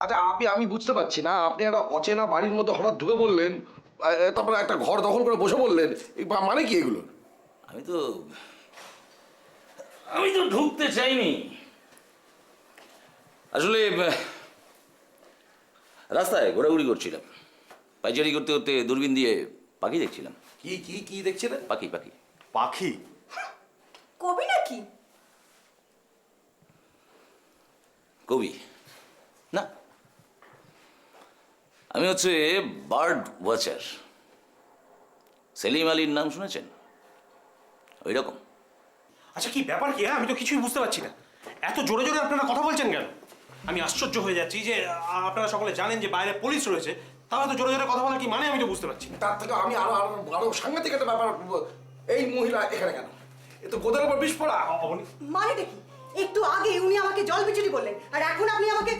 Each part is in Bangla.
আচ্ছা, আমি বুঝতে পারছি না, আপনি একটা অচেনা বাড়ির মধ্যে হঠাৎ ঢুকে বললেন, তারপরে একটা ঘর দখল করে বসে বললেন, মানে কি এগুলো? আমি তো আমি তো ঢুকতে চাইনি আসলে। রাস্তায় ঘোরাঘুরি করছিলাম, পাইচারি করতে করতে দূরবীন দিয়ে পাখি দেখছিলাম। কি কি কি দেখছিলেন? পাখি পাখি। পাখি? কবি নাকি? কবি না, আমি হচ্ছে বার্ড ওয়াচার। সেলিম আলীর নাম শুনেছেন? ওই রকম। আচ্ছা, কি ব্যাপার কি? আমি তো কিছুই বুঝতে পারছি না। এত জোরে জোরে আপনারা কথা বলছেন কেন? আমি আশ্চর্য হয়ে যাচ্ছি যে আপনারা সকলে জানেন যে বাইরে পুলিশ রয়েছে, তাহলে তো জোরে জোরে কথা বলার কি মানে আমি তো বুঝতে পারছি না। তার থেকে আমি আরো আরো আরো সাংঘাতিক একটা ব্যাপার, এই মহিলা এখানে কেন? এ তো গোদের উপর বিষ পড়া। মানে দেখি, একটু আগে উনি আমাকে জল বিচুরি বললেন, আর এখন আপনি আমাকে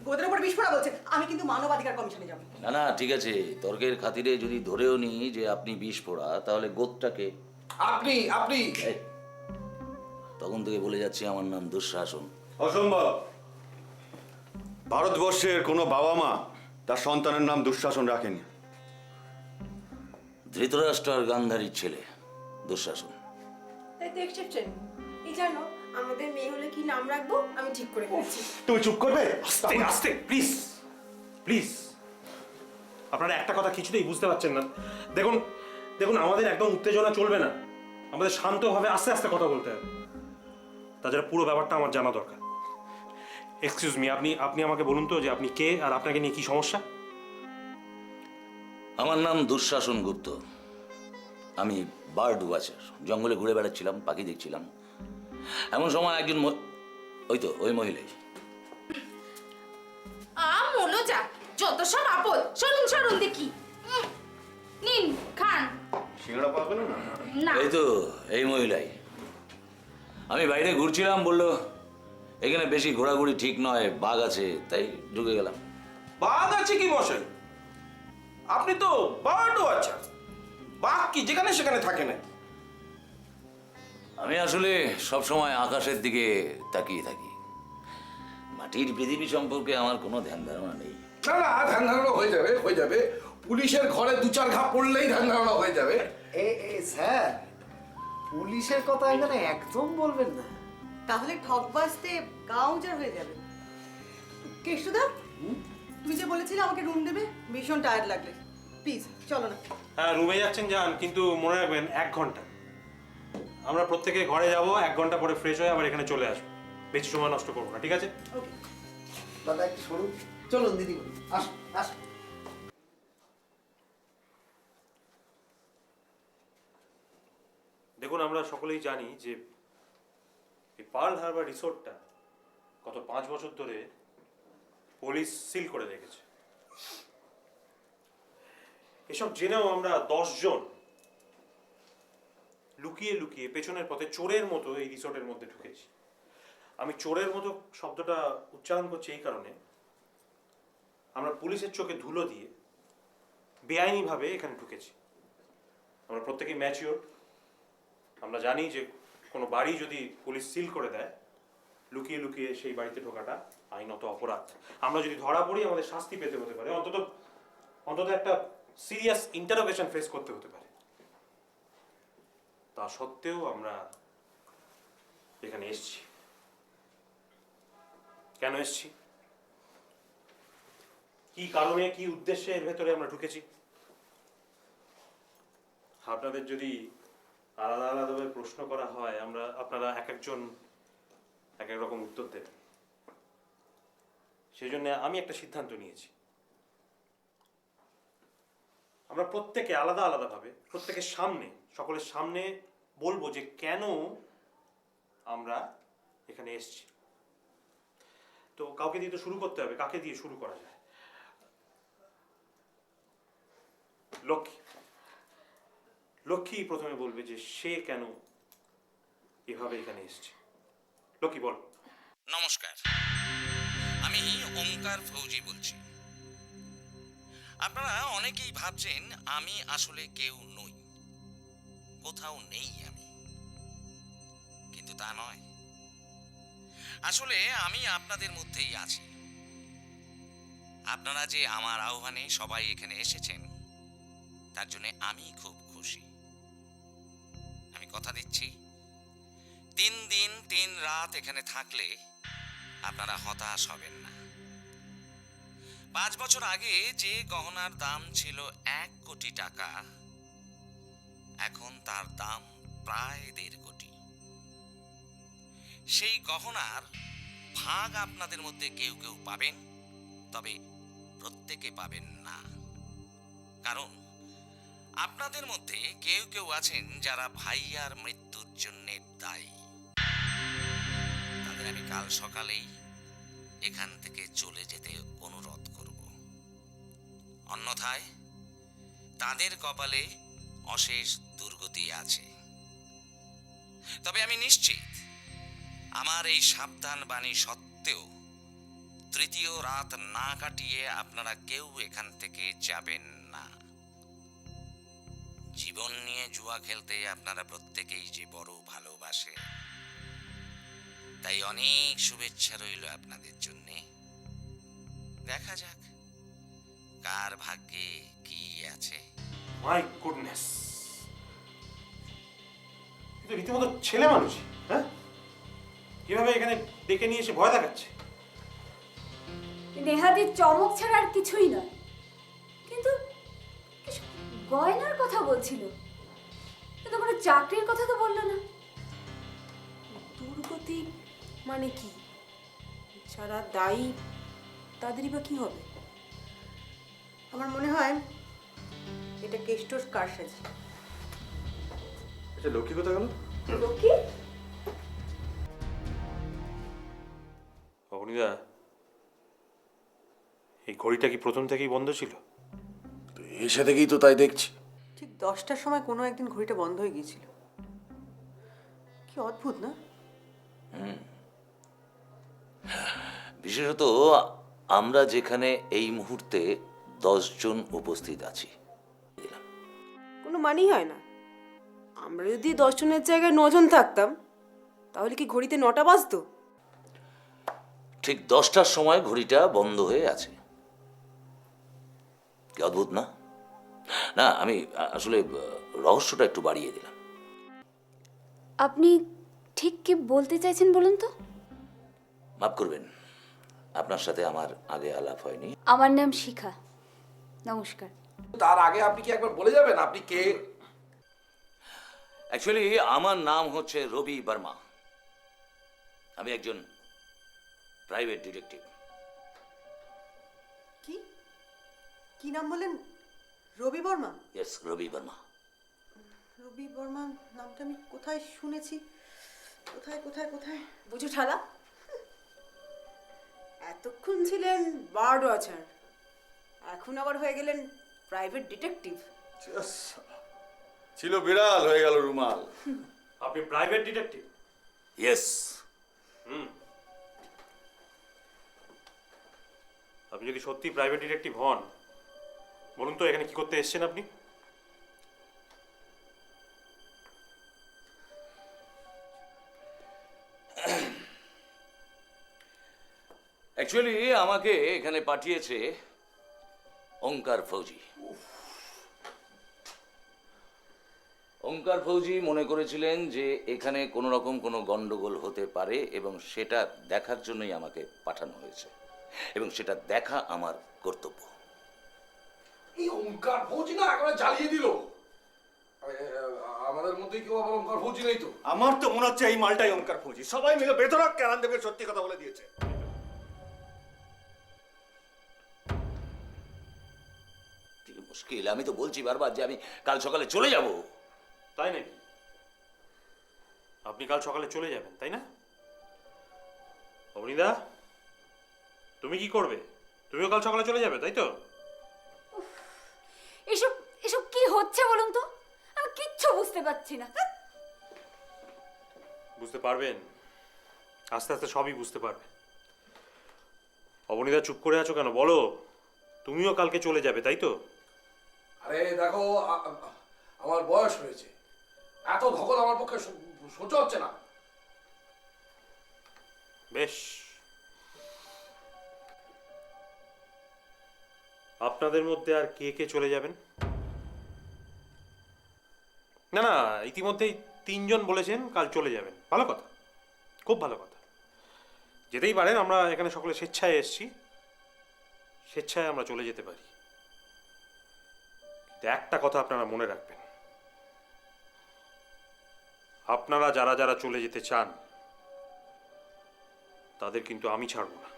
গোদের উপর বিস্ফোরা বলছেন। আমি কিন্তু মানবাধিকার কমিশনে যাব। না না, ঠিক আছে, তর্কের খাতিরে যদি ধরেও নিই যে আপনি বিষ পোড়া, তাহলে গোদটাকে আপনি আপনি এই, তখন থেকে বলে যাচ্ছি আমার নাম দুঃশাসন। অসম্ভব। ভারতবর্ষের কোনো বাবা মা তার সন্তানের নাম দুঃশাসন রাখেনি। ধৃতরাষ্ট্র আর গান্ধারীর ছেলে দুঃশাসন। তাই তো এক্সেপশন। এই জানো, আমাদের মেয়ে হলে কি নাম রাখবো আমি ঠিক করে ফেলেছি। তুমি চুপ করবে? আস্তে আস্তে, প্লিজ প্লিজ। আপনারা একটা কথা কিছুতেই বুঝতে পারছেন না। দেখুন দেখুন, আমাদের একদম উত্তেজনা চলবে না, আমাদের শান্তভাবে আস্তে আস্তে কথা বলতে হবে। তাছাড়া পুরো ব্যাপারটা আমার জানা দরকার। এক্সকিউজ মি, আপনি আমাকে বলুন তো যে আপনি কে, আর আপনাকে নিয়ে কি সমস্যা? আমার নাম দুঃশাসন গুপ্ত। আমি বার্ড ওয়াচার, জঙ্গলে ঘুরে বেড়াচ্ছিলাম, পাখি দেখছিলাম। এমন সময় একজন ওই মহিলাই। আমলো যা, যত সব আপদ। সরুন সরুন দেখি। নিন খান। সিঙ্গাড়া পাবেন না? না, এই মহিলাই। আমি বাইরে ঘুরছিলাম, বললো এখানে বেশি ঘোরাঘুরি ঠিক নয়, বাঘ আছে, তাই ঢুকে গেলাম। বাঘ আছে কি মশাই? আপনি তো বার্ডও আছেন, বাঘ কি যেখানে সেখানে থাকে না? আমি আসলে সবসময় আকাশের দিকে তাকিয়ে থাকি। মাটির পৃথিবী সম্পর্কে আমার কোনো ধ্যান ধারণা নেই। না না, ধ্যান ধারণা হয়ে যাবে হয়ে যাবে। পুলিশের ঘরে দু চার ঘা পড়লেই ধ্যান ধারণা হয়ে যাবে। স্যার, পুলিশের কথা এখানে একদম বলবেন না। তাহলে ঠকবাজতে গাঁ উজাড় হয়ে যাবে। কেষ্টদা, তুই যে বলেছিলে আমাকে রুম দেবে, ভীষণ টায়ার্ড লাগলে, প্লিজ চলো না। হ্যাঁ, রুমে যাচ্ছেন যান, কিন্তু মনে রাখবেন 1 ঘন্টা। আমরা প্রত্যেকে ঘরে যাব, 1 ঘন্টা পরে ফ্রেশ হয়ে আবার এখানে চলে আসবো। বেশি সময় নষ্ট করবো না, ঠিক আছে? ওকে। দাদা একটু সরুন, চলুন দিদি, আসুন আসুন। দেখুন, আমরা সকলেই জানি যে এই পার্ল হারবার রিসোর্টটা গত 5 বছর ধরে পুলিশ সিল করে রেখেছে। এসব জেনেও আমরা 10 জন লুকিয়ে লুকিয়ে পেছনের পথে চোরের মতো এই রিসোর্টের মধ্যে ঢুকেছি। আমি চোরের মতো শব্দটা উচ্চারণ করছি এই কারণে, আমরা পুলিশের চোখে ধুলো দিয়ে বেআইনিভাবে এখানে ঢুকেছি। আমরা প্রত্যেকেই ম্যাচিওর। আমরা জানি যে কোনো বাড়ি যদি পুলিশ সিল করে দেয়, লুকিয়ে লুকিয়ে সেই বাড়িতে ঢোকাটা আইনত অপরাধ। আমরা যদি ধরা পড়ি আমাদের শাস্তি পেতে হতে পারে, অন্তত একটা সিরিয়াস ইন্টারোগেশন ফেস করতে হতে পারে। তা সত্ত্বেও আমরা এখানে এসেছি। কেন এসেছি, কি কারণে, কি উদ্দেশ্যে এর ভেতরে আমরা ঢুকেছি, আপনাদের যদি আলাদা আলাদাভাবে প্রশ্ন করা হয়, আপনারা এক একজন এক এক রকম উত্তর দেবেন। সেই জন্য আমি একটা সিদ্ধান্ত নিয়েছি, আমরা প্রত্যেকে আলাদা আলাদাভাবে প্রত্যেকের সামনে, সকলের সামনে বলবো যে কেন আমরা এখানে এসেছি। তো কাউকে দিয়ে তো শুরু করতে হবে, কাকে দিয়ে শুরু করা যায়? লক্ষ্মী প্রথমে বলবে যে সে কেন এভাবে এখানে এসেছে। লক্ষ্মী, বল। নমস্কার, আমি ওমকার ফৌজি বলছি। আপনারা অনেকেই ভাবছেন আমি আসলে কেউ নই, কোথাও নেই আমি, কিন্তু তা নয়। আসলে আমি আপনাদের মধ্যেই আছি। আপনারা যে আমার আহ্বানে সবাই এখানে এসেছেন তার জন্য আমি খুব খুশি। আমি কথা দিচ্ছি 3 দিন 3 রাত এখানে থাকলে আপনারা হতাশ হবেন না। 5 বছর আগে যে গহনার দাম ছিল 1 কোটি টাকা, এখন তার দাম প্রায় 1.5 কোটি। সেই গহনার ভাগ আপনাদের মধ্যে কেউ কেউ পাবেন, তবে প্রত্যেকে পাবেন না। কারণ আপনাদের মধ্যে কেউ কেউ আছেন যারা ভাইয়ার মৃত্যুর জন্য দায়ী। তাদের আমি কাল সকালেই এখান থেকে চলে যেতে অনুরোধ করব। অন্যথায় তাদের কপালে অশেষ দুর্গতি আছে। তবে আমি নিশ্চিত আমার এই সাবধান বাণী সত্ত্বেও 3য় রাত না কাটিয়ে আপনারা কেউ এখান থেকে যাবেন না। জীবন নিয়ে জুয়া খেলতে আপনারা প্রত্যেকেই যে বড় ভালোবাসে, তাই অনেক শুভেচ্ছা রইল আপনাদের জন্য। দেখা যাক কার ভাগ্যে কি আছে। মাই গুডনেস, কিন্তু রীতিমতো ছেলে মানুষ, হ্যাঁ? কিভাবে এখানে ডেকে নিয়ে এসে ভয় দেখাচ্ছে? নেহাদির চমক ছাড়া আর কিছুই নয়, কিন্তু কিছু গয়নার কথা বলছিল, কিন্তু কোনো চাকরির কথা তো বললো না। দুর্গতি মানে কি? যারা দায়ী তাদেরই বা কি হবে? আমার মনে হয় এটা কেষ্টর কারসাজি। আচ্ছা, লক্ষ্মী কোথায় গেল? লক্ষ্মী? অবনীদা, এই ঘড়িটা কি প্রথম থেকেই বন্ধ ছিল? তো এসে থেকেই তো তাই দেখছি। ঠিক 10টার সময় কোনো একদিন ঘড়িটা বন্ধ হয়ে গিয়েছিল। কি অদ্ভুত না? বিশেষত আমরা যেখানে এই মুহূর্তে 10 জন উপস্থিত আছি। কোনো মানেই হয় না। আমরা যদি 10 জনের জায়গায় 9 জন থাকতাম, তাহলে কি ঘড়িতে 9টা বাজতো? ঠিক 10টার সময় ঘড়িটা বন্ধ হয়ে আছে। কি অদ্ভুত না? না, আমি আসলে রহস্যটা একটু বাড়িয়ে দিলাম। আপনি ঠিক কি বলতে চাইছেন বলুন তো? মাফ করবেন, আপনার সাথে আমার আগে আলাপ হয়নি। আমার নাম শিখা। নমস্কার। তার আগে আপনি কি একবার বলে যাবেন আপনি কে? অ্যাকচুয়ালি আমার নাম হচ্ছে রবি বর্মা। আমি একজন প্রাইভেট ডিটেকটিভ। কি কি নাম বলেন? রবি বর্মা? ইয়েস, রবি বর্মা। রবি বর্মা নামটা আমি কোথায় শুনেছি? কোথায় কোথায় কোথায়? বুঝো ঠালা, এতক্ষণ ছিলেন বার্ড ওয়াচার, এখন আবার হয়ে গেলেন প্রাইভেট ডিটেকটিভ। ছিল বিড়াল, হয়ে গেল রুমাল। আপনি প্রাইভেট ডিটেকটিভ? ইয়েস। আপনি যদি সত্যি প্রাইভেট ডিটেকটিভ হন, বলুন তো এখানে কি করতে এসেছেন আপনি? অ্যাকচুয়ালি আমাকে এখানে পাঠিয়েছে ওঙ্কার ফৌজি। ওঙ্কার ফৌজি মনে করেছিলেন যে এখানে কোনো রকম কোনো গন্ডগোল হতে পারে এবং সেটা দেখার জন্যই আমাকে পাঠানো হয়েছে, এবং সেটা দেখা আমার কর্তব্য। এই ওঙ্কার ফৌজি না একেবারে জ্বালিয়ে দিল। আমাদের মধ্যে কেউ আবার ওঙ্কার ফৌজি নেই তো? আমার তো মনে হচ্ছে এই মালটাই ওঙ্কার ফৌজি। সবাই মিলে বেধড়ক কেরান দেবের সত্যি কথা বলে দিয়েছে। কি মুশকিল! আমি তো বলছি বারবার যে আমি কাল সকালে চলে যাব। তাই নাকি? আপনি কাল সকালে চলে যাবেন, তাই না? অবনীদা, তুমি কি করবে? তুমিও কাল সকালে চলে যাবে, তাই তো? এসব এসব কি হচ্ছে বলুন তো? আমি কিচ্ছু বুঝতে পারছি না। বুঝতে পারবেন, আস্তে আস্তে সবই বুঝতে পারবেন। অবনীদা, চুপ করে আছো কেন? বলো, তুমিও কালকে চলে যাবে, তাই তো? আরে দেখো, আমার বয়স হয়েছে, এত ধকল আমার পক্ষে সহ্য হচ্ছে না। বেশ, আপনাদের মধ্যে আর কে কে চলে যাবেন? না না, ইতিমধ্যেই 3 জন বলেছেন কাল চলে যাবেন। ভালো কথা, খুব ভালো কথা। যেতেই পারেন, আমরা এখানে সকলে স্বেচ্ছায় এসেছি, স্বেচ্ছায় আমরা চলে যেতে পারি। কিন্তু একটা কথা আপনারা মনে রাখবেন, আপনারা যারা যারা চলে যেতে চান তাদের কিন্তু আমি ছাড়ব না।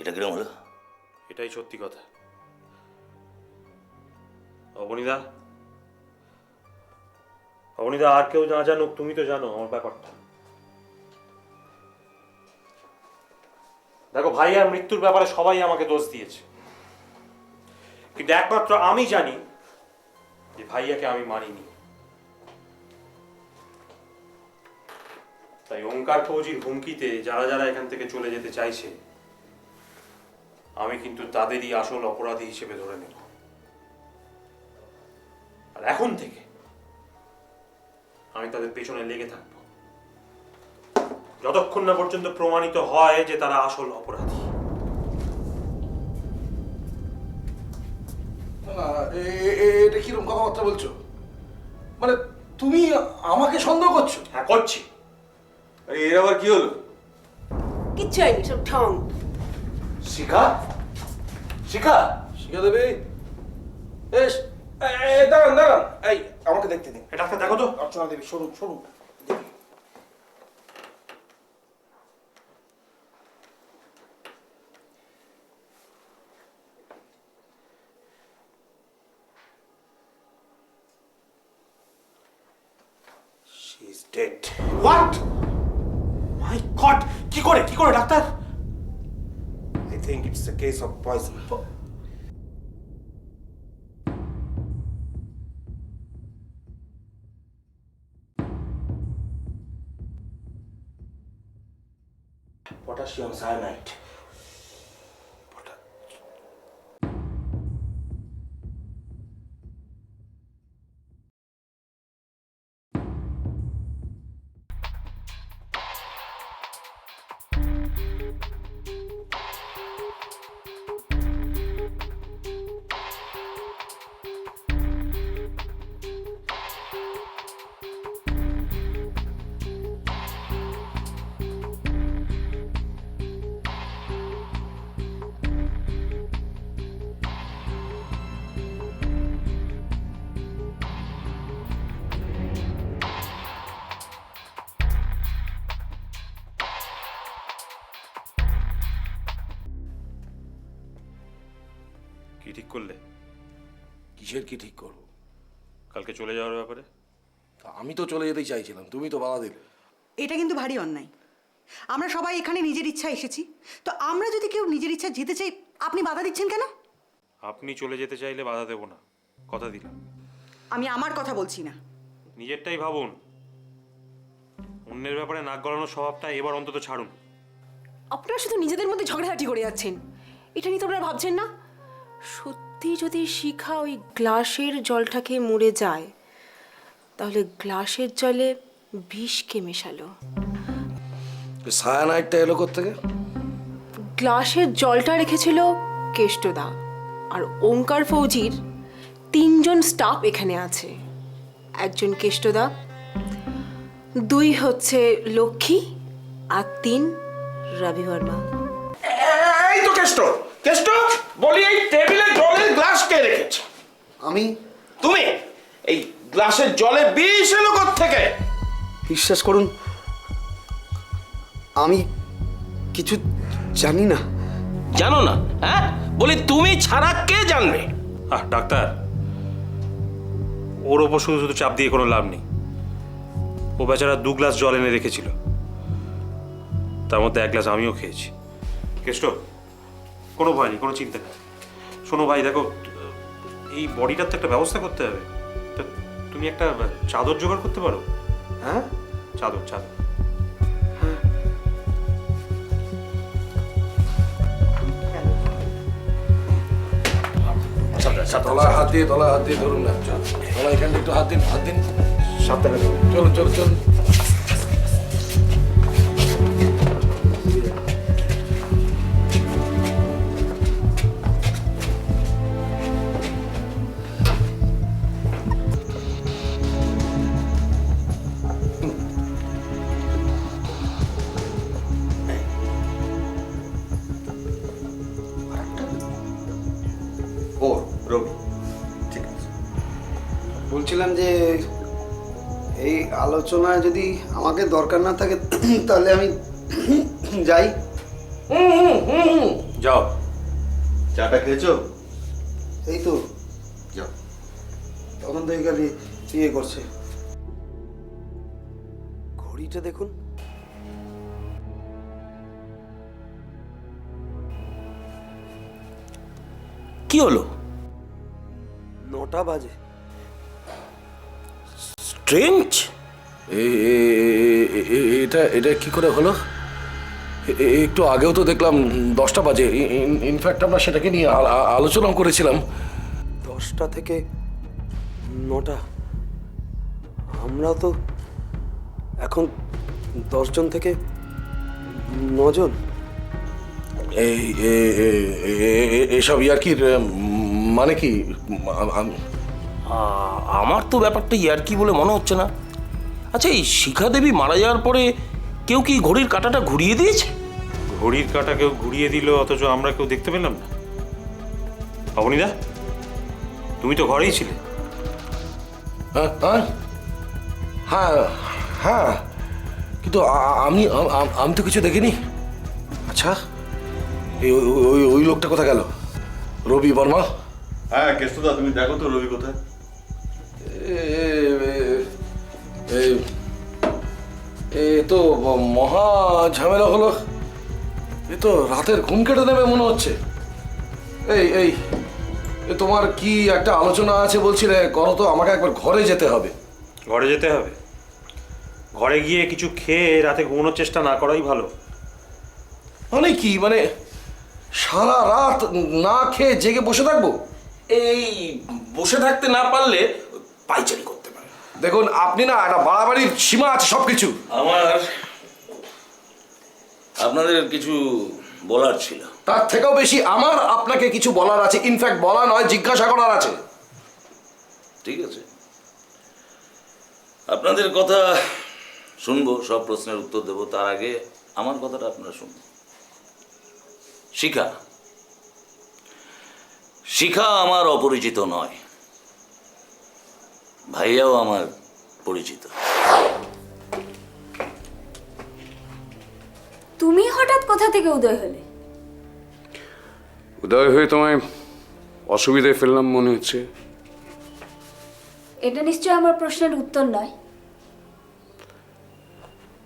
এটা কিরম হলো? এটাই সত্যি কথা। অবনীদা, অবনীদা, আর কেউ না জানুক, তুমি তো জানো আমার ব্যাপারটা। দেখো, ভাইয়ার মৃত্যুর ব্যাপারে সবাই আমাকে দোষ দিয়েছে, কিন্তু একমাত্র আমি জানি যে ভাইয়াকে আমি মানিনি। তাই ওঙ্কার ফৌজির হুমকিতে যারা যারা এখান থেকে চলে যেতে চাইছে, আমি কিন্তু তাদেরই আসল অপরাধী হিসেবে ধরে নেব। আর এখন থেকে আমি তাদের পেছনে লেগে থাকবো যতক্ষণ না পর্যন্ত প্রমাণিত হয় যে তারা আসল অপরাধী। না, এটা কিরকম কথাবার্তা বলছো? মানে তুমি আমাকে সন্দেহ করছো? হ্যাঁ, করছি। আরে এর আবার কি হলো? কিচ্ছু হয়নি, সব ঠং। শিখা, শিখা, শিখা দেবে। এস, দাঁড়ান দাঁড়ান, এই আমাকে দেখতে দিন। ডাক্তার, দেখো তো। অর্চনা দেবী, সরুন সরুন। She is dead. What? My god! কি করে doctor? I think it's a case of poison. Potassium cyanide. কি ঠিক করলে? কিসের কি ঠিক করবো? কালকে চলে যাওয়ার ব্যাপারে? আমি তো চলে যেতেই চাইছিলাম, তুমি তো বাধা দিলে। এটা কিন্তু ভারী অন্যায়। আমরা সবাই এখানে নিজের ইচ্ছা এসেছি, তো আমরা যদি কেউ নিজের ইচ্ছা যেতে চাই, আপনি বাধা দিচ্ছেন কেন? আপনি চলে যেতে চাইলে বাধা দেব না, কথা দিলাম। আমি আমার কথা বলছি না। নিজেরটাই ভাবুন, অন্যের ব্যাপারে নাক গলানোর স্বভাবটা এবার অন্তত ছাড়ুন। আপনারা শুধু নিজেদের মধ্যে ঝগড়াঝাটি করে যাচ্ছেন, এটা নিয়ে তো আপনারা ভাবছেন না। সত্যি যদি শিখা ওই গ্লাসের জলটাকে মরে যায়, তাহলে গ্লাসের জলে বিষ কে মেশালো? সায়ানাইডটা এলো কোত্থেকে? গ্লাসের জলটা রেখেছিল কেষ্টদা, আর ওঙ্কার ফৌজির 3 জন স্টাফ এখানে আছে। একজন কেষ্টদা, 2 হচ্ছে লক্ষ্মী, আর 3 রবি বর্মা। এই তো কেষ্ট, কেষ্ট বলি, এই টেবিলে জলের গ্লাস কে রেখেছে? আমি? তুমি? এই গ্লাসের জলে বিষ এলো কোত্থেকে? বিশ্বাস করুন, আমি কিছু জানি না। জানো না? হ্যাঁ, বলি তুমি ছাড়া কে জানবে? ডাক্তার, ওর ওপর শুধু শুধু চাপ দিয়ে কোনো লাভ নেই। ও বেচারা 2 গ্লাস জল এনে রেখেছিল, তার মধ্যে 1 গ্লাস আমিও খেয়েছি। কেষ্ট, কোনো ভয় নেই, কোনো চিন্তা নেই। শোনো ভাই, দেখো, এই বডিটার তো একটা ব্যবস্থা করতে হবে। তা তুমি একটা চাদর জোগাড় করতে পারো? হ্যাঁ, চাদর চাদর। তলায় হাত দিয়ে ধরুন না। তলা এখানটা একটু হাত দিন, হাত দিন। সাবধানে চলুন চলুন চলুন। বলছিলাম যে এই আলোচনায় যদি আমাকে দরকার না থাকে তাহলে আমি যাই। যাও। চাটা খেয়েছো? এই তো যাও। তখন থেকে খালি ইয়ে করছে। ঘড়িটা দেখুন, কি হলো? 9টা বাজে। স্ট্রেঞ্জ। এটা এটা কি করে হলো? একটু আগেও তো দেখলাম 10টা বাজে। ইনফ্যাক্ট আমরা সেটাকে নিয়ে আলোচনাও করেছিলাম। 10টা থেকে 9টা, আমরা তো এখন 10 জন থেকে 9 জন। এসব ইয়ার্কির মানে কি? আমার তো ব্যাপারটা ইয়ার্কি বলে মনে হচ্ছে না। আচ্ছা, এই শিখা দেবী মারা যাওয়ার পরে কেউ কি ঘড়ির কাঁটাটা ঘুরিয়ে দিয়েছে? ঘড়ির কাঁটা কেউ ঘুরিয়ে দিল, অথচ আমরা কেউ দেখতে পেলাম না। অবনীদা, তুমি তো ঘরেই ছিলে। হ্যাঁ হ্যাঁ হ্যাঁ, কিন্তু আমি তো কিছু দেখিনি। আচ্ছা, ওই লোকটা কোথায় গেল? রবি বর্মা? হ্যাঁ কেষ্টদা, তুমি দেখো তো রবি কোথায়। এ তো মহা ঝামেলা হলো। এ তো রাতের ঘুম কেটে দেবে মনে হচ্ছে। এই তোমার কি একটা আলোচনা আছে বলছিলে, করো তো, আমাকে একবার ঘরে যেতে হবে। ঘরে যেতে হবে? ঘরে গিয়ে কিছু খেয়ে রাতে ঘুমানোর চেষ্টা না করাই ভালো। মানে কি, মানে সারা রাত না খেয়ে জেগে বসে থাকবো? এই বসে থাকতে না পারলে পাইচারি করতে পারে। দেখুন, আপনি না একটা বাড়াবাড়ির সীমা আছে সবকিছু। আমার আপনাদের কিছু বলার ছিল। তার থেকেও বেশি আমার আপনাকে কিছু বলার আছে। ইনফ্যাক্ট বলা নয়, জিজ্ঞাসা করার আছে। ঠিক আছে, আপনাদের কথা শুনবো, সব প্রশ্নের উত্তর দেবো। তার আগে আমার কথাটা আপনারা শুনুন। শিখা শিখা আমার অপরিচিত নয়, ভাইয়াও আমার পরিচিত। তুমি হঠাৎ কোথা থেকে উদয় হলে? উদয় হয়ে তোমায় অসুবিধায় ফেললাম মনে হচ্ছে। এটা নিশ্চয় আমার প্রশ্নের উত্তর নয়।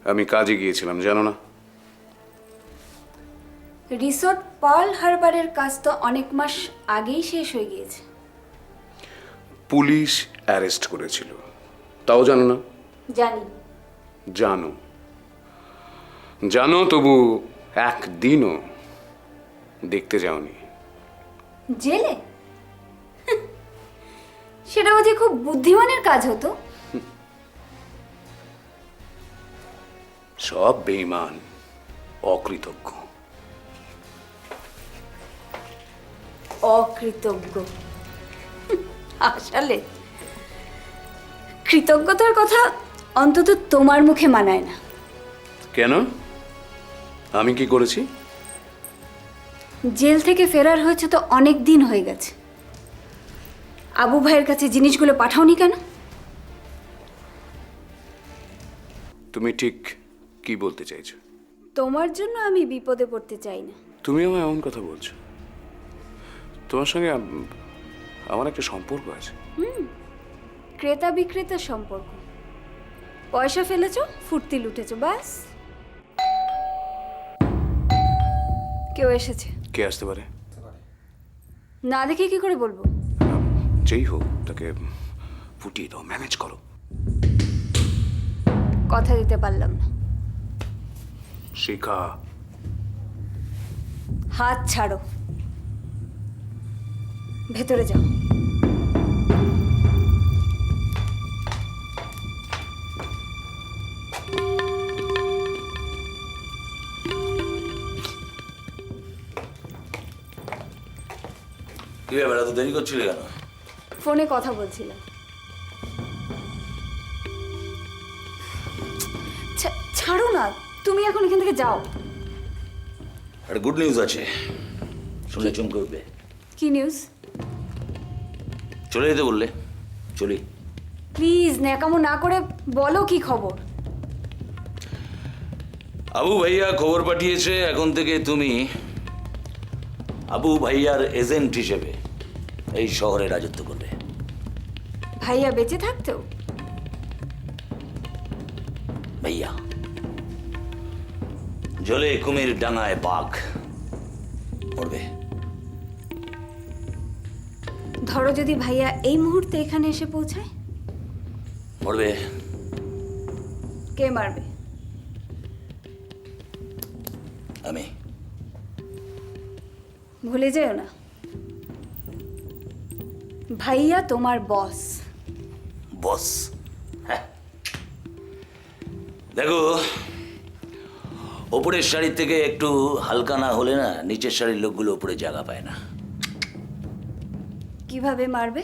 আমি কাজে গিয়েছিলাম, জানো না? রিসোর্ট পার্ল হারবারের কাজ তো অনেক মাস আগেই শেষ হয়ে গিয়েছে। পুলিশ অ্যারেস্ট করেছিল, তাও জানো না? জানি। জানো জানো, তবু একদিনও দেখতে যাওনি। জেলে? সেটা বুঝি খুব বুদ্ধিমানের কাজ হতো। সব বেঈমান, অকৃতজ্ঞ। অকৃতজ্ঞ? আসলে কৃতজ্ঞতার কথা অন্তত তোমার মুখে মানায় না। কেন? আমি কি করেছি? জেল থেকে ফেরার হয়েছে তো অনেক দিন হয়ে গেছে। আবু ভাইয়ের কাছে জিনিসগুলো পাঠাওনি কেন? তুমি ঠিক কি বলতে চাইছো? তোমার জন্য আমি বিপদে পড়তে চাই না। তুমি আমায় এমন কথা বলছো? তোমার সঙ্গে আমার একটা সম্পর্ক আছে। ক্রেতা বিক্রেতার সম্পর্ক। পয়সা ফেলেছো, ফুর্তি লুটেছো, ব্যাস। কেউ এসেছে। কে আসতে পারে? না দেখে কি করে বলবো? যেই হোক, তাকে ফুটিয়ে দাও, ম্যানেজ করো। কথা দিতে পারলাম না। শিখা, হাত ছাড়ো, ভেতরে যাও। কি ব্যাপার, এত দেরি করছিলে কেন? ফোনে কথা বলছিলাম। ছাড়ো না, তুমি এখন এখান থেকে যাও। একটা গুড নিউজ আছে, শুনলে চমকে উঠবে। কি নিউজ? চলে যেতে বললে, চলি। প্লিজ ন্যাকামো না করে বলো কি খবর। আবু ভাইয়া খবর পাঠিয়েছে এখন থেকে তুমি আবু ভাইয়ার এজেন্ট হিসেবে এই শহরে রাজত্ব করবে। ভাইয়া বেঁচে থাকতেও? ভাইয়া জলে কুমির ডাঙায় বাঘ পড়বে। ধরো যদি ভাইয়া এই মুহূর্তে এখানে এসে পৌঁছায়, পড়বে। কে মারবে? আমি। ভুলে যেও না, ভাইয়া তোমার বস। বস? হ্যাঁ। দেখো, ওপরের শাড়ির থেকে একটু হালকা না হলে না নিচের শাড়ির লোকগুলো ওপরে জায়গা পায় না। কিভাবে মারবে?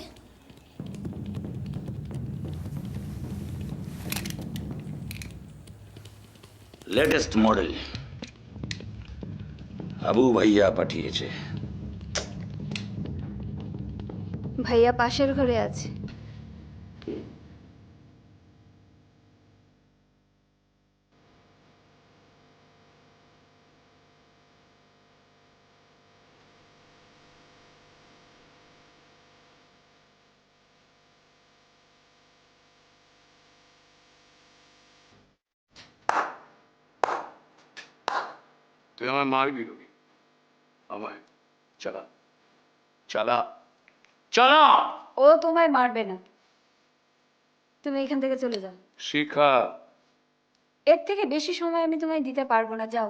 লেটেস্ট মডেল আবু ভাইয়া পাঠিয়েছে। ভাইয়া পাশের ঘরে আছে। তুই আমার মারবি রবি, আমায় চালা চালা চালা। ও তোমায় মারবে না, তুমি এখান থেকে চলে যাও। শিখা, এর থেকে বেশি সময় আমি তোমায় দিতে পারবো না, যাও।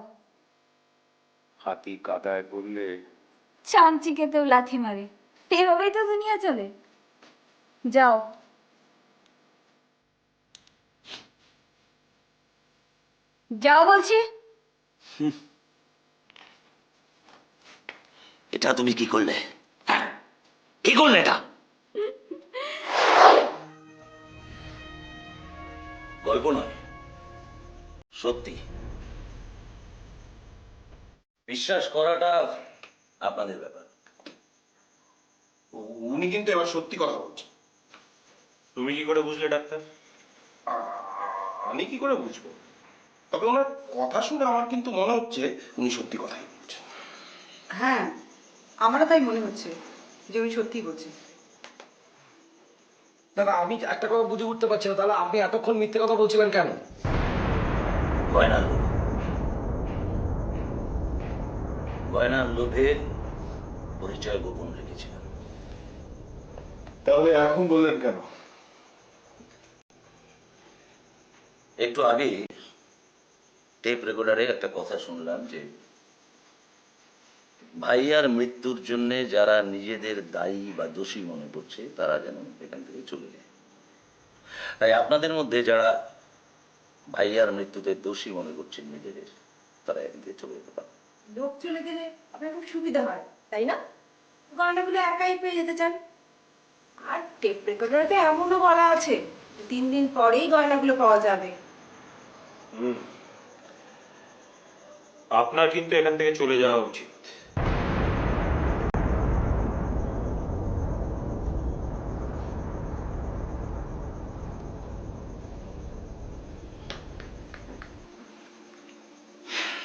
হাতি কাদায় পড়লে চামচিকেতেও লাথি মারে, এভাবেই তো দুনিয়া চলে। যাও। যাও বলছি। এটা তুমি কি করলে? হ্যাঁ, কি করলে এটা? গল্প নয়, সত্যি। বিশ্বাস করাটা আপনাদের ব্যাপার। উনি কিন্তু এবার সত্যি কথা বলছেন। তুমি কি করে বুঝলে ডাক্তার? আমি কি করে বুঝবো? তবে ওনার কথা শুনে আমার কিন্তু মনে হচ্ছে উনি সত্যি কথাই বলছেন। হ্যাঁ, আমারও তাই মনে হচ্ছে যে উনি সত্যিই বলছে। দাদা, আমি একটা কথা বুঝে উঠতে পারছি না, তাহলে আপনি এতক্ষণ মিথ্যে কথা বলছিলেন কেন? গয়নার লোভ। গয়নার লোভে পরিচয় গোপন রেখেছিলাম। তাহলে এখন বললেন কেন? একটু আগে টেপ রেকর্ডারে একটা কথা শুনলাম যে ভাইয়ার মৃত্যুর জন্য যারা নিজেদের দায়ী বা দোষী মনে করছে তারা যেন এখান থেকে চলে যায়। তাই আপনাদের মধ্যে যারা ভাইয়ার মৃত্যুতে দোষী মনে করছেন নিজেদের, তারা এখান থেকে চলে যেতে পারে। লোক চলে গেলে আপনার খুব সুবিধা হয়, তাই না? গয়নাগুলো একাই পেয়ে যেতে চান। আর টেপ রেকর্ডারতে এমনও বলা আছে 3 দিন পরেই গয়নাগুলো পাওয়া যাবে। আপনার কিন্তু এখান থেকে চলে যাওয়া উচিত।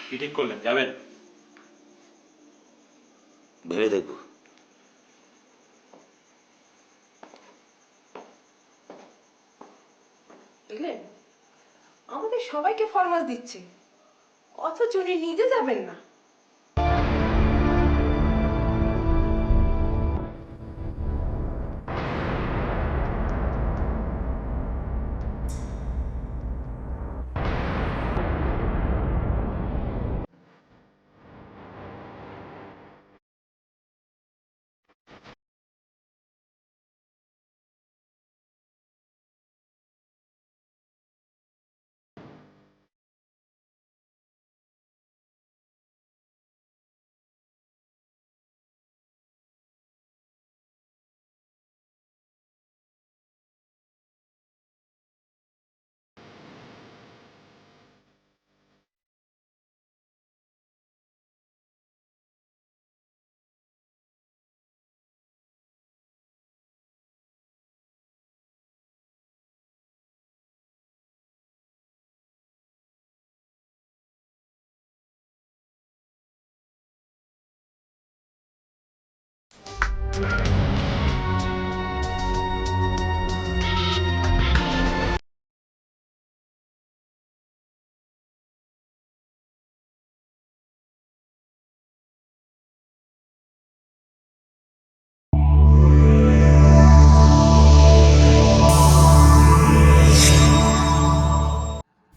কি ঠিক করলেন, যাবেন? ভেবে দেখব। বুঝলেন, আমাদের সবাইকে ফরমাস দিচ্ছে, অথচ উনি নিজে যাবেন না।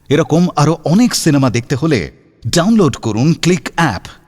এরকম আরো অনেক সিনেমা দেখতে হলে ডাউনলোড করুন ক্লিক অ্যাপ।